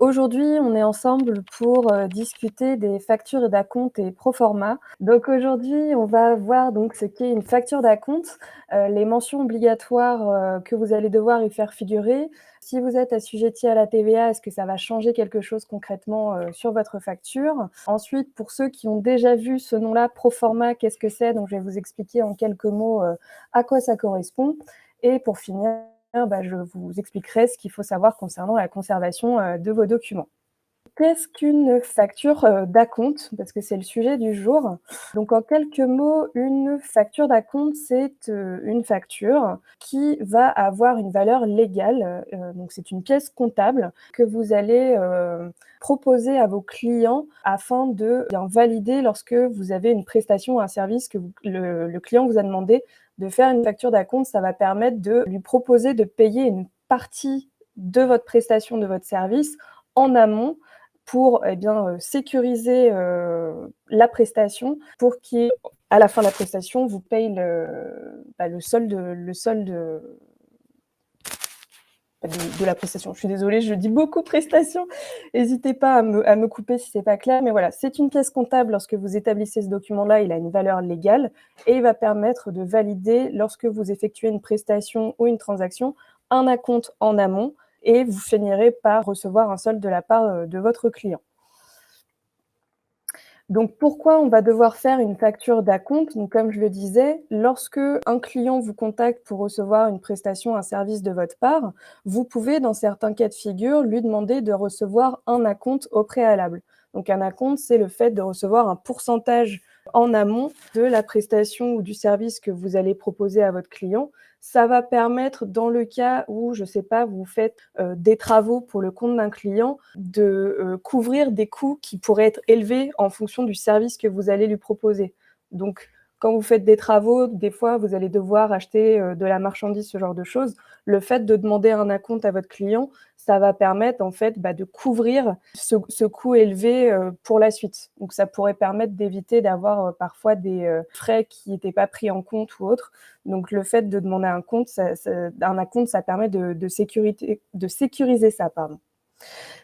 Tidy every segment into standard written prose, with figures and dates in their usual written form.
Aujourd'hui, on est ensemble pour, discuter des factures d'acompte et pro forma. Donc aujourd'hui, on va voir donc ce qu'est une facture d'acompte, les mentions obligatoires, que vous allez devoir y faire figurer. Si vous êtes assujetti à la TVA, est-ce que ça va changer quelque chose concrètement, sur votre facture? Ensuite, pour ceux qui ont déjà vu ce nom-là, pro forma, qu'est-ce que c'est? Donc je vais vous expliquer en quelques mots, à quoi ça correspond. Et pour finir, je vous expliquerai ce qu'il faut savoir concernant la conservation, de vos documents. Qu'est-ce qu'une facture, d'acompte? Parce que c'est le sujet du jour. Donc en quelques mots, une facture d'acompte, c'est, une facture qui va avoir une valeur légale, donc c'est une pièce comptable que vous allez, proposer à vos clients afin de bien valider lorsque vous avez une prestation ou un service que le client vous a demandé de faire une facture d'acompte. Ça va permettre de lui proposer de payer une partie de votre prestation, de votre service en amont pour, sécuriser, la prestation pour qu'à la fin de la prestation, vous paye le solde de la prestation. Je suis désolée, je dis beaucoup prestation. N'hésitez pas à me couper si c'est pas clair, mais voilà, c'est une pièce comptable lorsque vous établissez ce document-là, il a une valeur légale et il va permettre de valider lorsque vous effectuez une prestation ou une transaction, un acompte en amont et vous finirez par recevoir un solde de la part, de votre client. Donc pourquoi on va devoir faire une facture d'acompte? Donc comme je le disais, lorsque un client vous contacte pour recevoir une prestation, un service de votre part, vous pouvez, dans certains cas de figure, lui demander de recevoir un acompte au préalable. Donc un acompte, c'est le fait de recevoir un pourcentage en amont de la prestation ou du service que vous allez proposer à votre client. Ça va permettre, dans le cas où, je ne sais pas, vous faites des travaux pour le compte d'un client, de couvrir des coûts qui pourraient être élevés en fonction du service que vous allez lui proposer. Donc, quand vous faites des travaux, des fois, vous allez devoir acheter de la marchandise, ce genre de choses. Le fait de demander un acompte à votre client, ça va permettre en fait de couvrir ce coût élevé pour la suite. Donc, ça pourrait permettre d'éviter d'avoir parfois des frais qui n'étaient pas pris en compte ou autre. Donc, le fait de demander un acompte, ça permet de sécuriser ça, pardon.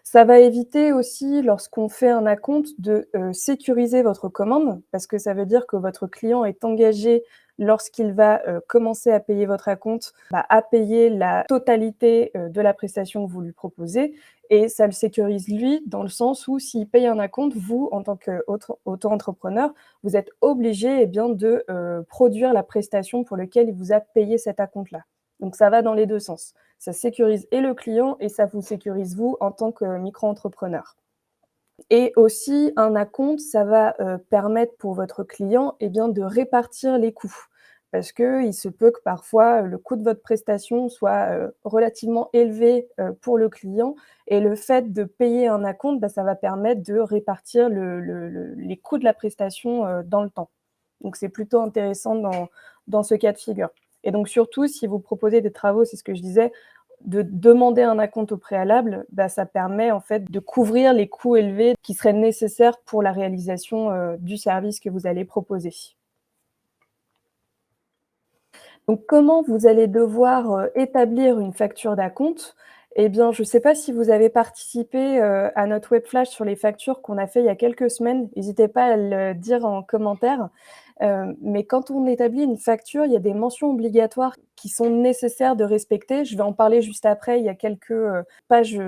Ça va éviter aussi, lorsqu'on fait un acompte, de sécuriser votre commande, parce que ça veut dire que votre client est engagé, lorsqu'il va commencer à payer votre acompte, à payer la totalité de la prestation que vous lui proposez. Et ça le sécurise lui, dans le sens où s'il paye un acompte, vous, en tant qu'auto-entrepreneur, vous êtes obligé de produire la prestation pour laquelle il vous a payé cet acompte-là. Donc ça va dans les deux sens. Ça sécurise et le client et ça vous sécurise vous en tant que micro-entrepreneur. Et aussi, un acompte, ça va permettre pour votre client de répartir les coûts. Parce qu'il se peut que parfois, le coût de votre prestation soit relativement élevé pour le client. Et le fait de payer un acompte, ça va permettre de répartir les coûts de la prestation dans le temps. Donc c'est plutôt intéressant dans ce cas de figure. Et donc surtout, si vous proposez des travaux, c'est ce que je disais, de demander un acompte au préalable, ça permet en fait de couvrir les coûts élevés qui seraient nécessaires pour la réalisation du service que vous allez proposer. Donc comment vous allez devoir établir une facture d'acompte? Eh bien, je ne sais pas si vous avez participé à notre web flash sur les factures qu'on a fait il y a quelques semaines. N'hésitez pas à le dire en commentaire. Mais quand on établit une facture, il y a des mentions obligatoires qui sont nécessaires de respecter. Je vais en parler juste après. Il y a quelques pages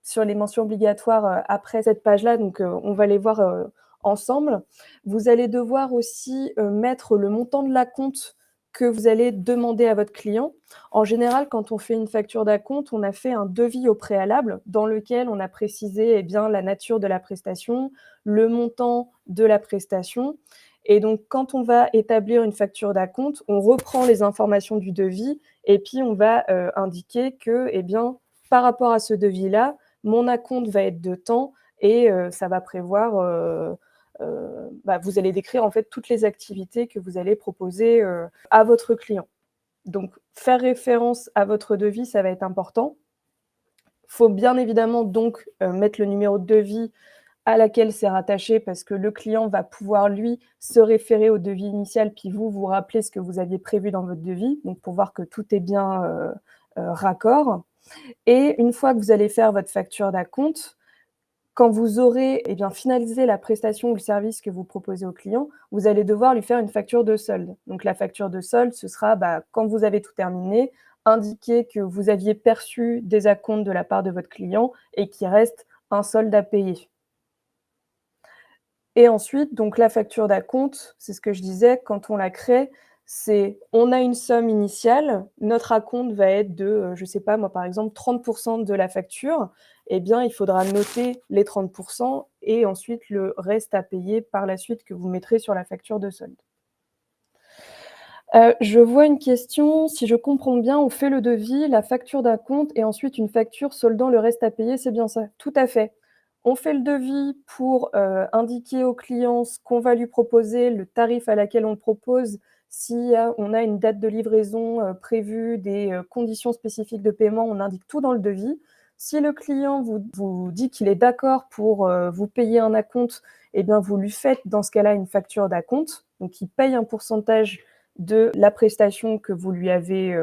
sur les mentions obligatoires après cette page-là, donc on va les voir ensemble. Vous allez devoir aussi mettre le montant de l'acompte que vous allez demander à votre client. En général, quand on fait une facture d'acompte, on a fait un devis au préalable dans lequel on a précisé la nature de la prestation, le montant de la prestation. Et donc, quand on va établir une facture d'acompte, on reprend les informations du devis et puis on va indiquer que, par rapport à ce devis-là, mon acompte va être de temps et ça va prévoir vous allez décrire en fait toutes les activités que vous allez proposer à votre client. Donc, faire référence à votre devis, ça va être important. Il faut bien évidemment donc mettre le numéro de devis à laquelle c'est rattaché parce que le client va pouvoir, lui, se référer au devis initial puis vous rappeler ce que vous aviez prévu dans votre devis, donc pour voir que tout est bien raccord. Et une fois que vous allez faire votre facture d'acompte, Quand vous aurez, eh bien, finalisé la prestation ou le service que vous proposez au client, vous allez devoir lui faire une facture de solde. Donc la facture de solde, ce sera, quand vous avez tout terminé, indiquer que vous aviez perçu des acomptes de la part de votre client et qu'il reste un solde à payer. Et ensuite, donc la facture d'acompte, c'est ce que je disais, quand on la crée, c'est on a une somme initiale, notre acompte va être de, je sais pas moi, par exemple 30 de la facture, eh bien, il faudra noter les 30 et ensuite le reste à payer par la suite que vous mettrez sur la facture de solde. Je vois une question, si je comprends bien, on fait le devis, la facture d'acompte et ensuite une facture soldant le reste à payer, c'est bien ça? Tout à fait. On fait le devis pour, indiquer au client ce qu'on va lui proposer, le tarif à laquelle on le propose, si, on a une date de livraison, prévue, des, conditions spécifiques de paiement, on indique tout dans le devis. Si le client vous dit qu'il est d'accord pour, vous payer un acompte, eh bien vous lui faites dans ce cas-là une facture d'acompte, donc il paye un pourcentage de la prestation que vous lui avez,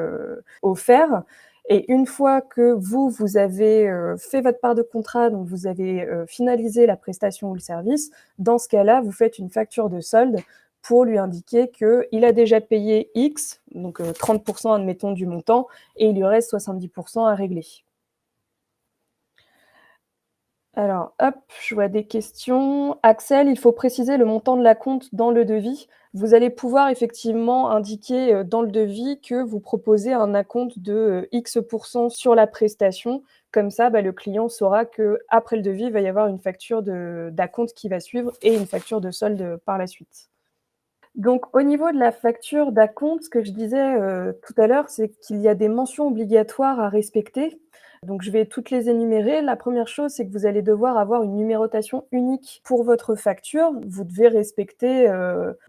offert et une fois que vous avez, fait votre part de contrat, donc vous avez, finalisé la prestation ou le service, dans ce cas-là, vous faites une facture de solde pour lui indiquer qu'il a déjà payé X, donc 30 admettons du montant et il lui reste 70 à régler. Alors, hop, je vois des questions. Axel, il faut préciser le montant de l'acompte dans le devis. Vous allez pouvoir effectivement indiquer, dans le devis que vous proposez un acompte de, X sur la prestation. Comme ça, le client saura qu'après le devis, il va y avoir une facture d'acompte qui va suivre et une facture de solde, par la suite. Donc au niveau de la facture d'acompte, ce que je disais, tout à l'heure, c'est qu'il y a des mentions obligatoires à respecter. Donc je vais toutes les énumérer. La première chose, c'est que vous allez devoir avoir une numérotation unique pour votre facture. Vous devez respecter,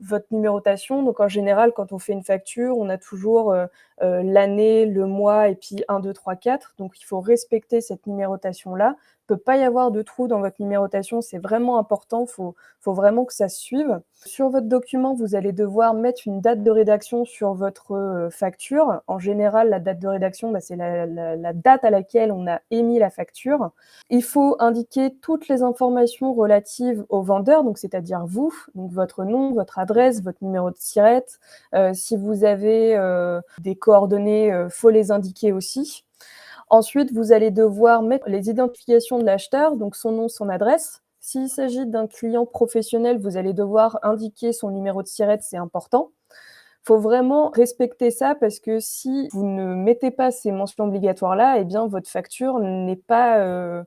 votre numérotation. Donc en général, quand on fait une facture, on a toujours, l'année, le mois et puis 1, 2, 3, 4. Donc il faut respecter cette numérotation-là. Il peut pas y avoir de trou dans votre numérotation, c'est vraiment important. Faut vraiment que ça se suive. Sur votre document, vous allez devoir mettre une date de rédaction sur votre, facture. En général, la date de rédaction, c'est la date à laquelle on a émis la facture. Il faut indiquer toutes les informations relatives au vendeur, donc c'est-à-dire vous, donc votre nom, votre adresse, votre numéro de SIRET. Si vous avez, des coordonnées, faut les indiquer aussi. Ensuite, vous allez devoir mettre les identifications de l'acheteur, donc son nom, son adresse. S'il s'agit d'un client professionnel, vous allez devoir indiquer son numéro de SIRET, c'est important. Il faut vraiment respecter ça parce que si vous ne mettez pas ces mentions obligatoires-là, eh bien votre facture n'est pas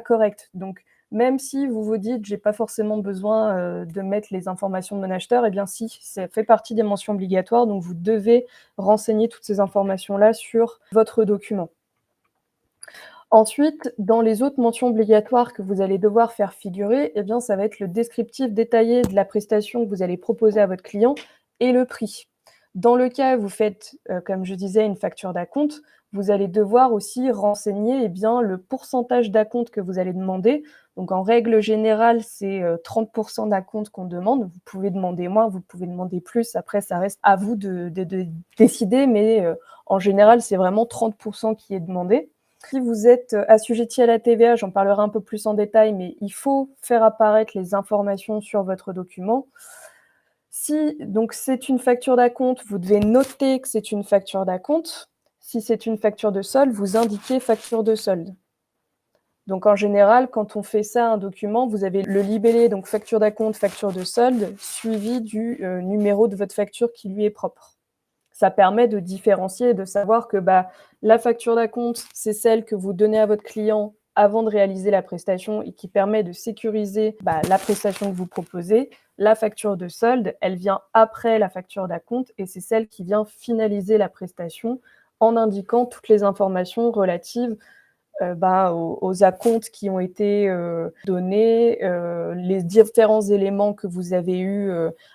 correcte. Donc même si vous vous dites: «J'ai pas forcément besoin, de mettre les informations de mon acheteur», eh bien si, ça fait partie des mentions obligatoires, donc vous devez renseigner toutes ces informations-là sur votre document. Ensuite, dans les autres mentions obligatoires que vous allez devoir faire figurer, eh bien, ça va être le descriptif détaillé de la prestation que vous allez proposer à votre client et le prix. Dans le cas où vous faites, comme je disais, une facture d'acompte, vous allez devoir aussi renseigner, eh bien, le pourcentage d'acompte que vous allez demander. Donc en règle générale, c'est, 30 d'acompte qu'on demande. Vous pouvez demander moins, vous pouvez demander plus. Après, ça reste à vous de décider, mais, en général, c'est vraiment 30 qui est demandé. Si vous êtes, assujetti à la TVA, j'en parlerai un peu plus en détail, mais il faut faire apparaître les informations sur votre document. Si donc c'est une facture d'acompte, vous devez noter que c'est une facture d'acompte. Si c'est une facture de solde, vous indiquez facture de solde. Donc en général, quand on fait ça, un document, vous avez le libellé, donc facture d'acompte, facture de solde, suivi du, numéro de votre facture qui lui est propre. Ça permet de différencier et de savoir que, la facture d'acompte, c'est celle que vous donnez à votre client avant de réaliser la prestation et qui permet de sécuriser, la prestation que vous proposez. La facture de solde, elle vient après la facture d'acompte et c'est celle qui vient finaliser la prestation en indiquant toutes les informations relatives, aux acomptes qui ont été, donnés, les différents éléments que vous avez eu,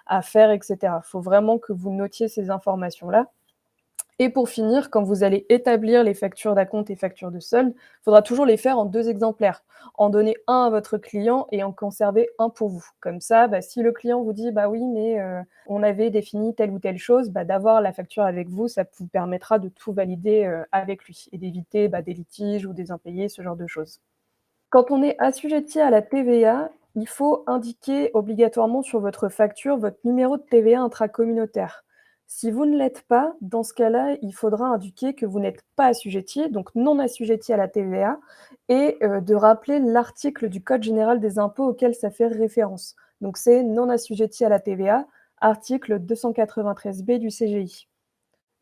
à faire et cetera. Il faut vraiment que vous notiez ces informations-là et pour finir, quand vous allez établir les factures d'acompte et factures de solde, il faudra toujours les faire en 2 exemplaires. En donner un à votre client et en conserver un pour vous. Comme ça, si le client vous dit: «Bah oui, mais on avait défini telle ou telle chose», d'avoir la facture avec vous, ça vous permettra de tout valider, avec lui et d'éviter, des litiges ou des impayés, ce genre de choses. Quand on est assujetti à la TVA, il faut indiquer obligatoirement sur votre facture votre numéro de TVA intracommunautaire. Si vous ne l'êtes pas, dans ce cas-là, il faudra indiquer que vous n'êtes pas assujetti, donc non assujetti à la TVA, et de rappeler l'article du code général des impôts auquel ça fait référence. Donc c'est non assujetti à la TVA, article 293 B du CGI.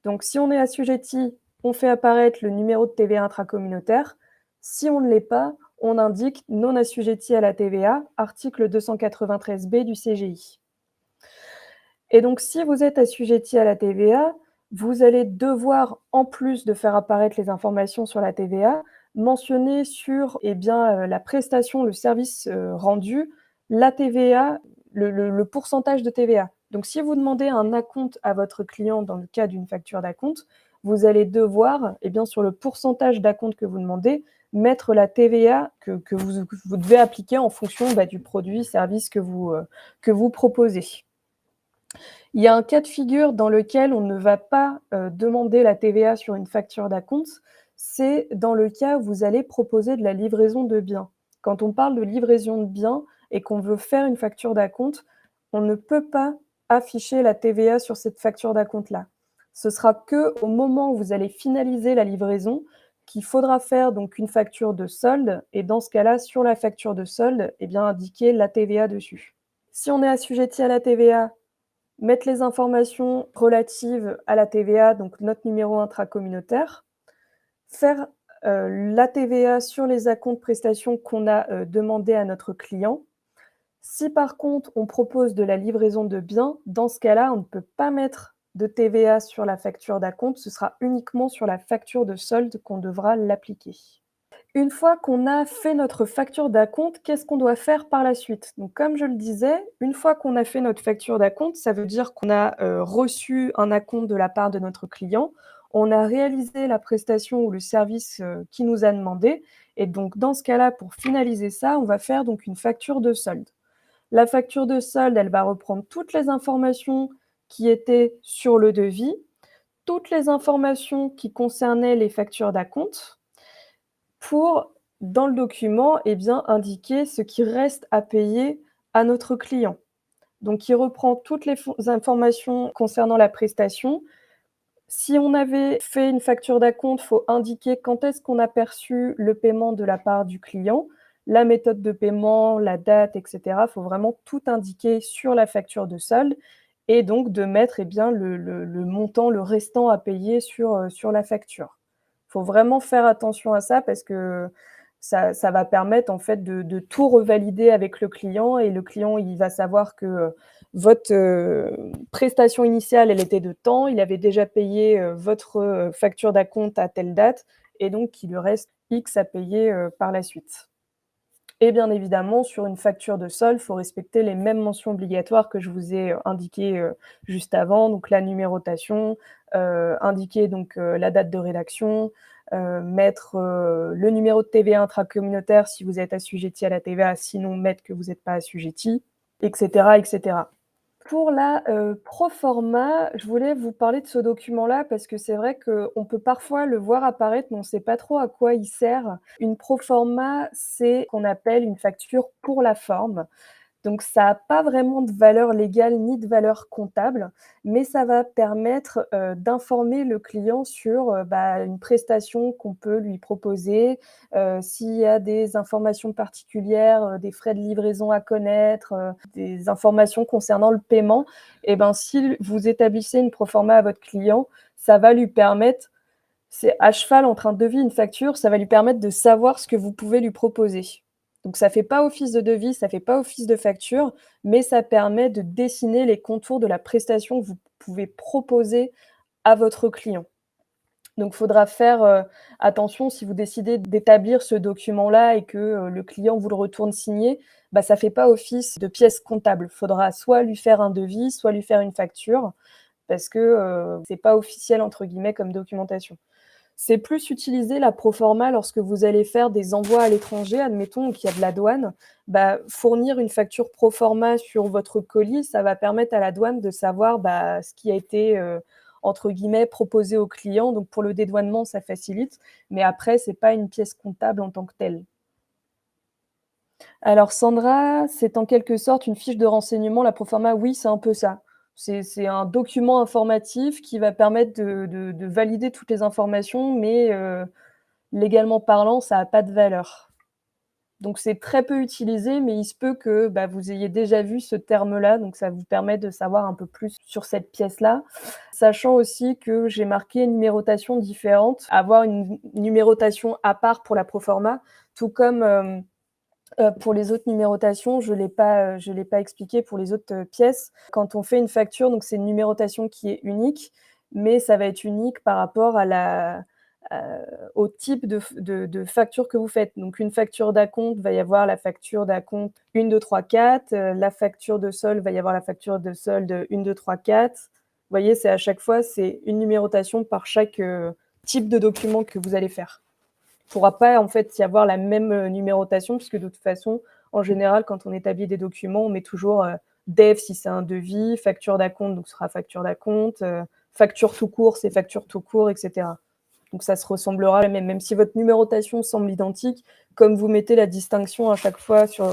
Donc si on est assujetti, on fait apparaître le numéro de TVA intracommunautaire. Si on ne l'est pas, on indique non assujetti à la TVA, article 293 B du CGI. Et donc si vous êtes assujetti à la TVA, vous allez devoir, en plus de faire apparaître les informations sur la TVA, mentionner sur la prestation, le service rendu, la TVA, le pourcentage de TVA. Donc si vous demandez un acompte à votre client dans le cas d'une facture d'acompte, vous allez devoir, sur le pourcentage d'acompte que vous demandez, mettre la TVA que vous devez appliquer en fonction du produit, service que vous proposez. Il y a un cas de figure dans lequel on ne va pas demander la TVA sur une facture d'acompte, c'est dans le cas où vous allez proposer de la livraison de biens. Quand on parle de livraison de biens et qu'on veut faire une facture d'acompte, on ne peut pas afficher la TVA sur cette facture d'acompte-là. Ce sera qu'au moment où vous allez finaliser la livraison qu'il faudra faire donc une facture de solde et dans ce cas-là, sur la facture de solde, indiquer la TVA dessus. Si on est assujetti à la TVA, mettre les informations relatives à la TVA, donc notre numéro intracommunautaire, faire la TVA sur les acomptes prestations qu'on a demandé à notre client. Si par contre on propose de la livraison de biens, dans ce cas-là, on ne peut pas mettre de TVA sur la facture d'acompte, ce sera uniquement sur la facture de solde qu'on devra l'appliquer. Une fois qu'on a fait notre facture d'acompte, qu'est-ce qu'on doit faire par la suite? Donc comme je le disais, une fois qu'on a fait notre facture d'acompte, ça veut dire qu'on a reçu un acompte de la part de notre client, on a réalisé la prestation ou le service qu'il nous a demandé et donc dans ce cas-là, pour finaliser ça, on va faire donc une facture de solde. La facture de solde, elle va reprendre toutes les informations qui étaient sur le devis, toutes les informations qui concernaient les factures d'acompte, pour, dans le document, indiquer ce qui reste à payer à notre client. Donc il reprend toutes les informations concernant la prestation. Si on avait fait une facture d'acompte, il faut indiquer quand est-ce qu'on a perçu le paiement de la part du client, la méthode de paiement, la date, et cetera. Il faut vraiment tout indiquer sur la facture de solde et donc de mettre le montant, le restant à payer sur la facture. Il faut vraiment faire attention à ça parce que ça va permettre en fait de tout revalider avec le client et le client, il va savoir que votre prestation initiale, elle était de temps, il avait déjà payé votre facture d'acompte à telle date et donc il lui reste X à payer par la suite. Et bien évidemment, sur une facture de solde, il faut respecter les mêmes mentions obligatoires que je vous ai indiquées juste avant, donc la numérotation, indiquer donc la date de rédaction, mettre le numéro de TVA intracommunautaire si vous êtes assujetti à la TVA, sinon mettre que vous n'êtes pas assujetti, et cetera, et cetera. Pour la proforma, je voulais vous parler de ce document-là parce que c'est vrai qu'on peut parfois le voir apparaître, mais on ne sait pas trop à quoi il sert. Une proforma, c'est ce qu'on appelle une facture pour la forme. Donc ça n'a pas vraiment de valeur légale ni de valeur comptable, mais ça va permettre, d'informer le client sur, une prestation qu'on peut lui proposer, s'il y a des informations particulières, des frais de livraison à connaître, des informations concernant le paiement et si vous établissez une proforma à votre client, ça va lui permettre c'est à cheval entre un devis et une facture, ça va lui permettre de savoir ce que vous pouvez lui proposer. Donc ça fait pas office de devis, ça fait pas office de facture, mais ça permet de dessiner les contours de la prestation que vous pouvez proposer à votre client. Donc il faudra faire, attention si vous décidez d'établir ce document-là et que, le client vous le retourne signé, ça fait pas office de pièce comptable. Il faudra soit lui faire un devis, soit lui faire une facture parce que, c'est pas «officiel» entre guillemets comme documentation. C'est plus utilisé la proforma lorsque vous allez faire des envois à l'étranger, admettons qu'il y a de la douane, fournir une facture proforma sur votre colis, ça va permettre à la douane de savoir, ce qui a été, entre guillemets «proposé au client». Donc pour le dédouanement, ça facilite, mais après c'est pas une pièce comptable en tant que telle. Alors Sandra, c'est en quelque sorte une fiche de renseignement. La proforma, oui, c'est un peu ça. C'est un document informatif qui va permettre de valider toutes les informations, mais légalement parlant, ça a pas de valeur. Donc c'est très peu utilisé, mais il se peut que, bah, vous ayez déjà vu ce terme-là, donc ça vous permet de savoir un peu plus sur cette pièce-là. Sachant aussi que j'ai marqué numérotation différente, avoir une numérotation à part pour la proforma, tout comme, pour les autres numérotations, je l'ai pas expliqué pour les autres, pièces. Quand on fait une facture, donc c'est une numérotation qui est unique, mais ça va être unique par rapport à au type de facture que vous faites. Donc une facture d'acompte, va y avoir la facture d'acompte 1, 2, 3, 4, la facture de solde, va y avoir la facture de solde 1, 2, 3, 4. Vous voyez, c'est à chaque fois, c'est une numérotation par chaque, type de document que vous allez faire. Il ne pourra pas en fait y avoir la même numérotation, puisque de toute façon, en général, quand on établit des documents, on met toujours DEF si c'est un devis, facture d'acompte, donc ce sera facture d'acompte, facture tout court, c'est facture tout court, etc. Donc ça se ressemblera, même si votre numérotation semble identique, comme vous mettez la distinction à chaque fois sur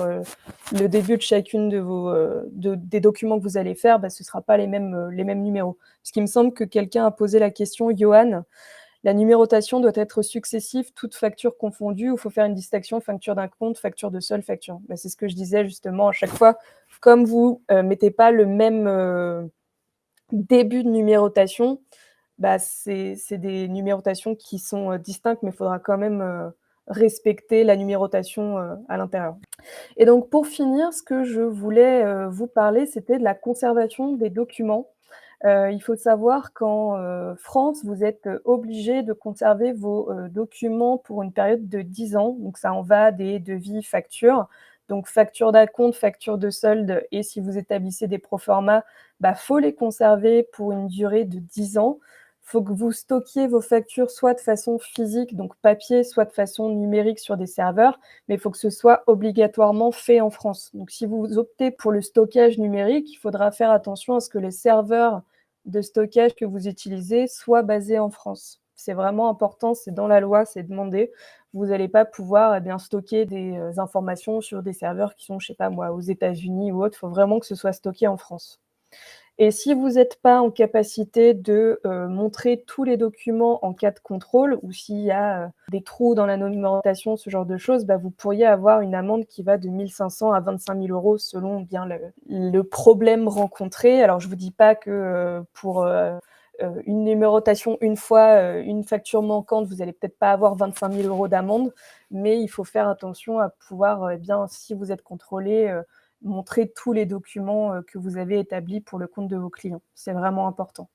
le début de chacune de des documents que vous allez faire, bah, ce ne sera pas les mêmes numéros. Parce qu'il me semble que quelqu'un a posé la question, Johan, la numérotation doit être successive, toutes factures confondues, ou il faut faire une distinction facture d'un compte, facture de seule facture. Bah, c'est ce que je disais justement à chaque fois. Comme vous mettez pas le même début de numérotation, bah, c'est des numérotations qui sont distinctes, mais il faudra quand même respecter la numérotation à l'intérieur. Et donc pour finir, ce que je voulais vous parler, c'était de la conservation des documents. Il faut savoir qu'en France, vous êtes obligé de conserver vos documents pour une période de 10 ans. Donc ça en va des devis, factures. Donc facture d'acompte, facture de solde, et si vous établissez des proformas, bah, faut les conserver pour une durée de 10 ans. Il faut que vous stockiez vos factures soit de façon physique, donc papier, soit de façon numérique sur des serveurs, mais il faut que ce soit obligatoirement fait en France. Donc si vous optez pour le stockage numérique, il faudra faire attention à ce que les serveurs de stockage que vous utilisez soient basés en France. C'est vraiment important, c'est dans la loi, c'est demandé. Vous n'allez pas pouvoir stocker des informations sur des serveurs qui sont, je sais pas moi, aux États-Unis ou autre. Il faut vraiment que ce soit stocké en France. Et si vous n'êtes pas en capacité de montrer tous les documents en cas de contrôle, ou s'il y a des trous dans la numérotation, ce genre de choses, bah, vous pourriez avoir une amende qui va de 1 500 à 25 000 € selon bien le problème rencontré. Alors je ne vous dis pas que pour une numérotation une fois, une facture manquante, vous n'allez peut-être pas avoir 25 000 € d'amende, mais il faut faire attention à pouvoir, si vous êtes contrôlé, montrer tous les documents que vous avez établis pour le compte de vos clients. C'est vraiment important.